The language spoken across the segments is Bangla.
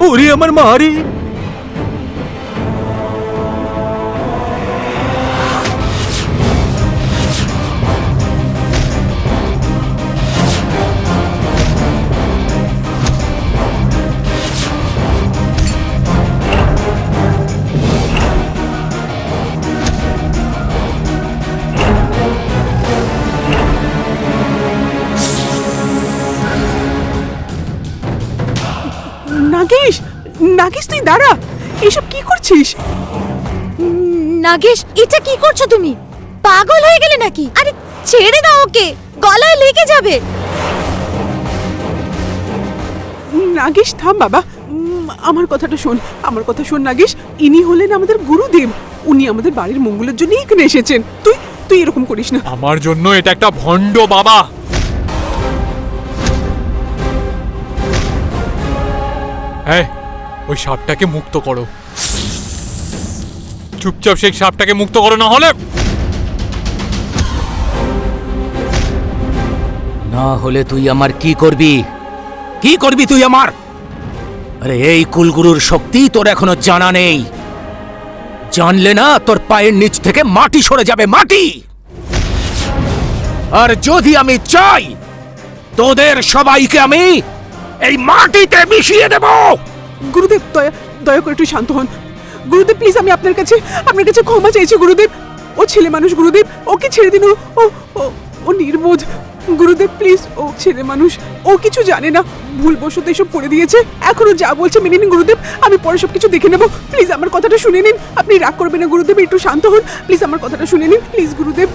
ওরে আমার মা রে! নাগেশ, নাগেশ তুই দাঁড়া, এসব কি করছিস? নাগেশ, এটা কি করছো তুমি? পাগল হয়ে গেলে নাকি? আরে ছেড়ে দাও ওকে, গলায় লেগে যাবে। নাগেশ থাম বাবা, আমার কথাটা শোন, আমার কথা শোন নাগেশ। ইনি হলেন আমাদের গুরুদেব, উনি আমাদের বাড়ির মঙ্গলের জন্য এখানে এসেছেন। তুই তুই এরকম করিস না। আমার জন্য এটা একটা ভণ্ড বাবা। হ্যাঁ, ওই সাপটাকে মুক্ত করো, চুপচাপ সেই সাপটাকে মুক্ত করো, না হলে তুই আমার কি করবি? কি করবি তুই আমার? আরে এই কুলগুরুর শক্তি তোর এখনো জানা নেই। জানলে না তোর পায়ের নিচ থেকে মাটি সরে যাবে, মাটি। আর যদি আমি চাই, তোদের সবাইকে আমি এই মাটিতে মিশিয়ে দেব। গুরুদেব দয়া দয়া করে একটু শান্ত হন। গুরুদেব প্লিজ, আমি আপনার কাছে ক্ষমা চাইছি গুরুদেব। ও ছেলে মানুষ গুরুদেব, ওকে ছেড়ে দিন। ও ও নির্বোধ গুরুদেব, প্লিজ। ও ছেলে মানুষ, ও কিছু জানে না, ভুলবশত এসব করে দিয়েছে। এখনো যা বলছে মেনে নিন গুরুদেব, আমি পরে সব কিছু দেখে নেব। প্লিজ আমার কথাটা শুনে নিন, আপনি রাগ করবেন না গুরুদেব, একটু শান্ত হন প্লিজ, আমার কথাটা শুনে নিন প্লিজ গুরুদেব।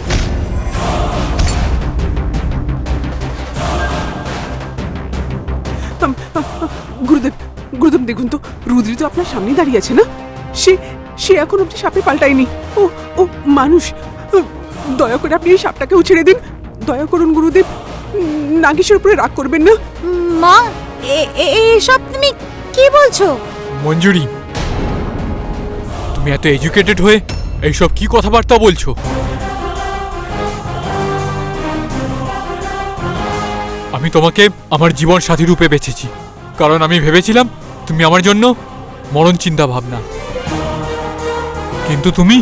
গুরুদেব, গুরুদেব দেখুন তো, রুদ্রি তো আপনার সামনেই দাঁড়িয়ে আছে না? সে সে এখন অব্দি সাপে পাল্টায়নি। ও ও মানুষ। দয়া করে আপনি এই সাপটাকে ছেড়ে দিন, দয়া করুন গুরুদেব। নাগেশের উপরে রাগ করবেন না। মা, এসব তুমি কি বলছো? মঞ্জুরি, তুমি এত এডুকেটেড হয়ে এইসব কি কথাবার্তা বলছো? আমি তোমাকে আমার জীবন সাথী রূপে বেছেছি, কারণ আমি ভেবেছিলাম তুমি আমার জন্য মরণ চিন্তা ভাবনা। কিন্তু তুমি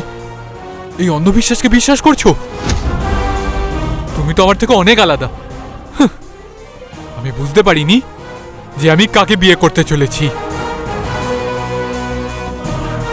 এই অন্ধবিশ্বাসকে বিশ্বাস করছো? তুমি তো আমার থেকে অনেক আলাদা। আমি বুঝতে পারিনি যে আমি কাকে বিয়ে করতে চলেছি।